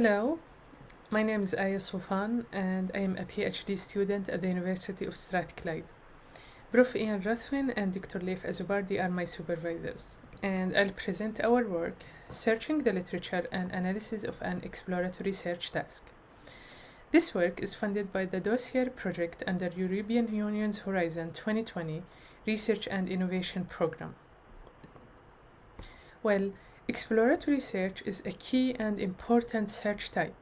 Hello, my name is Aya Soufan and I am a PhD student at the University of Strathclyde. Prof. Ian Ruthven and Dr. Leif Azubardi are my supervisors, and I'll present our work, Searching the Literature and Analysis of an Exploratory Search Task. This work is funded by the Dossier project under European Union's Horizon 2020 Research and Innovation Programme. Well, exploratory search is a key and important search type.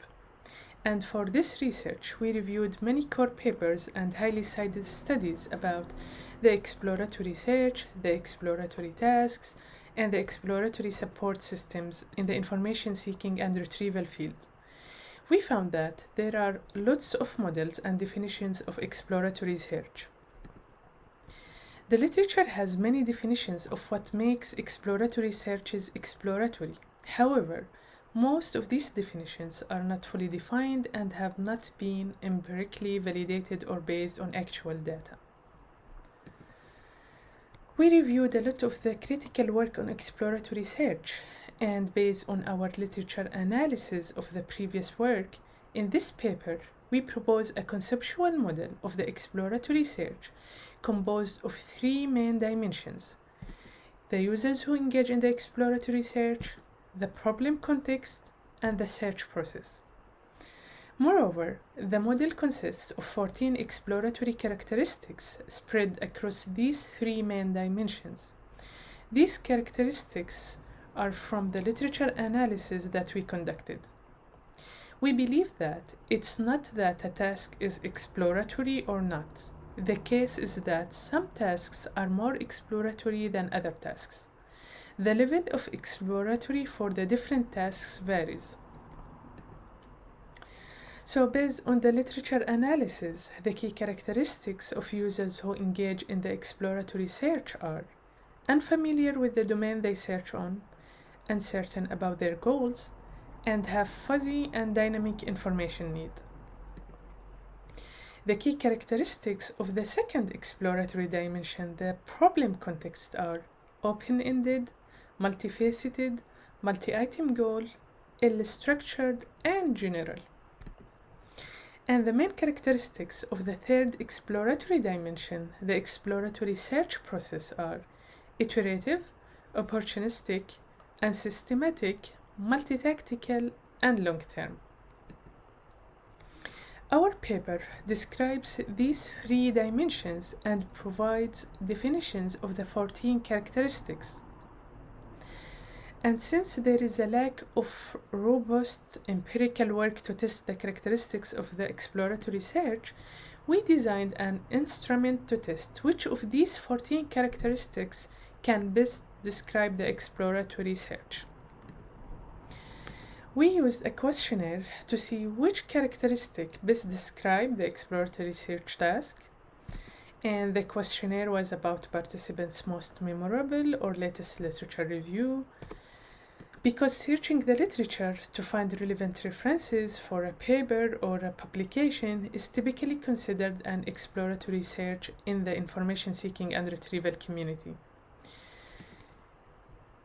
And for this research, we reviewed many core papers and highly cited studies about the exploratory search, the exploratory tasks, and the exploratory support systems in the information seeking and retrieval field. We found that there are lots of models and definitions of exploratory search. The literature has many definitions of what makes exploratory searches exploratory. However, most of these definitions are not fully defined and have not been empirically validated or based on actual data. We reviewed a lot of the critical work on exploratory search, and based on our literature analysis of the previous work, in this paper, we propose a conceptual model of the exploratory search composed of three main dimensions: the users who engage in the exploratory search, the problem context, and the search process. Moreover, the model consists of 14 exploratory characteristics spread across these three main dimensions. These characteristics are from the literature analysis that we conducted. We believe that it's not that a task is exploratory or not. The case is that some tasks are more exploratory than other tasks. The level of exploratory for the different tasks varies. So, based on the literature analysis, the key characteristics of users who engage in the exploratory search are unfamiliar with the domain they search on, uncertain about their goals, and have fuzzy and dynamic information need. The key characteristics of the second exploratory dimension, the problem context, are open-ended, multifaceted, multi-item goal, ill-structured, and general. And the main characteristics of the third exploratory dimension, the exploratory search process, are iterative, opportunistic, unsystematic, multi-tactical, and long-term. Our paper describes these three dimensions and provides definitions of the 14 characteristics. And since there is a lack of robust empirical work to test the characteristics of the exploratory search, we designed an instrument to test which of these 14 characteristics can best describe the exploratory search. We used a questionnaire to see which characteristic best described the exploratory search task, and the questionnaire was about participants' most memorable or latest literature review. Because searching the literature to find relevant references for a paper or a publication is typically considered an exploratory search in the information seeking and retrieval community.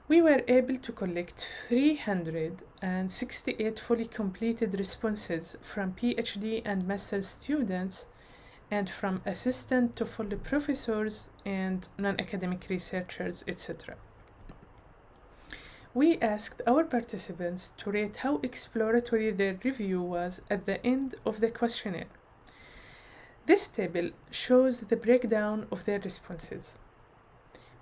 We were able to collect 368 fully completed responses from PhD and master's students and from assistant to full professors and non-academic researchers, etc. We asked our participants to rate how exploratory their review was at the end of the questionnaire. This table shows the breakdown of their responses.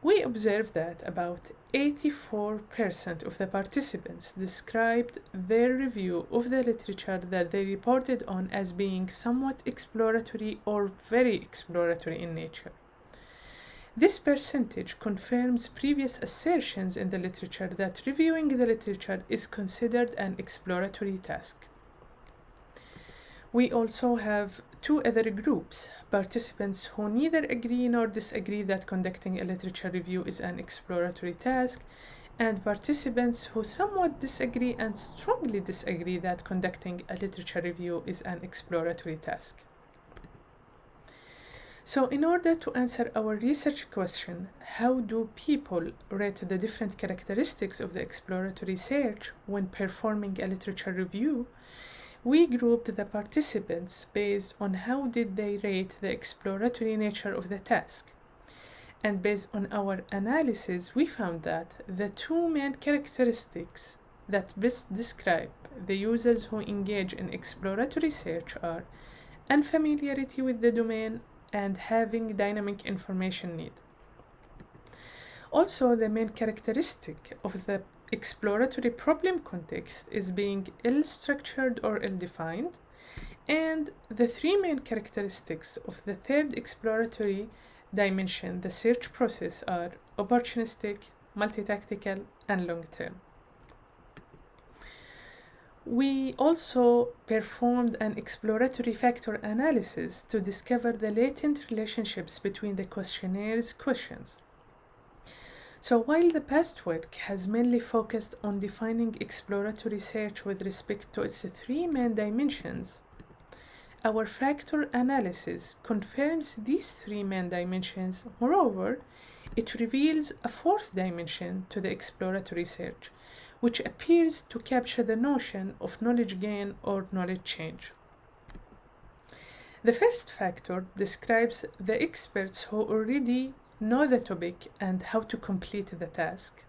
We observed that about 84% of the participants described their review of the literature that they reported on as being somewhat exploratory or very exploratory in nature. This percentage confirms previous assertions in the literature that reviewing the literature is considered an exploratory task. We also have two other groups, participants who neither agree nor disagree that conducting a literature review is an exploratory task, and participants who somewhat disagree and strongly disagree that conducting a literature review is an exploratory task. So in order to answer our research question, how do people rate the different characteristics of the exploratory search when performing a literature review, we grouped the participants based on how did they rate the exploratory nature of the task. And based on our analysis, we found that the two main characteristics that best describe the users who engage in exploratory search are unfamiliarity with the domain and having dynamic information need. Also, the main characteristic of the exploratory problem context is being ill-structured or ill-defined, and the three main characteristics of the third exploratory dimension, the search process, are opportunistic, multi-tactical, and long-term. We also performed an exploratory factor analysis to discover the latent relationships between the questionnaire's questions. So while the past work has mainly focused on defining exploratory search with respect to its three main dimensions, our factor analysis confirms these three main dimensions. Moreover, it reveals a fourth dimension to the exploratory search, which appears to capture the notion of knowledge gain or knowledge change. The first factor describes the experts who already know the topic and how to complete the task.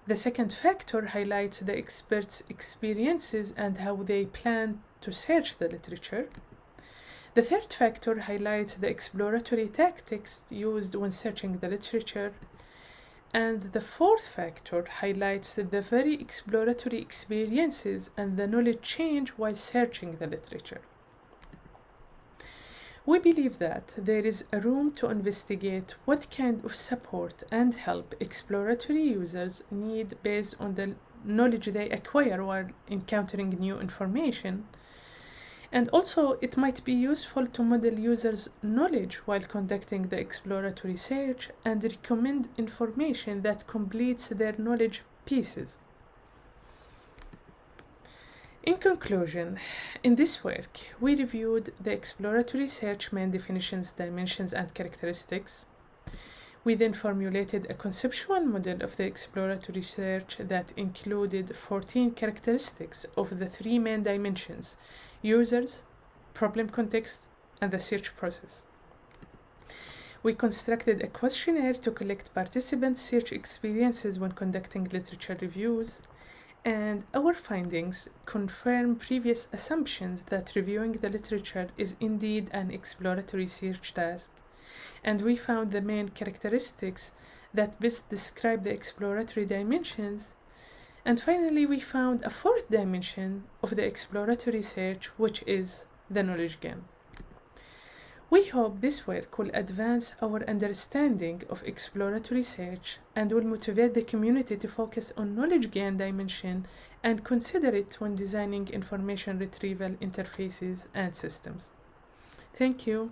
The second factor highlights the experts' experiences and how they plan to search the literature. The third factor highlights the exploratory tactics used when searching the literature. And the fourth factor highlights the very exploratory experiences and the knowledge change while searching the literature. We believe that there is a room to investigate what kind of support and help exploratory users need based on the knowledge they acquire while encountering new information. And also, it might be useful to model users' knowledge while conducting the exploratory search and recommend information that completes their knowledge pieces. In conclusion, in this work, we reviewed the exploratory search main definitions, dimensions, and characteristics. We then formulated a conceptual model of the exploratory search that included 14 characteristics of the three main dimensions: users, problem context, and the search process. We constructed a questionnaire to collect participants' search experiences when conducting literature reviews, and our findings confirm previous assumptions that reviewing the literature is indeed an exploratory search task. And we found the main characteristics that best describe the exploratory dimensions. And finally, we found a fourth dimension of the exploratory search, which is the knowledge gain. We hope this work will advance our understanding of exploratory search and will motivate the community to focus on knowledge gain dimension and consider it when designing information retrieval interfaces and systems. Thank you.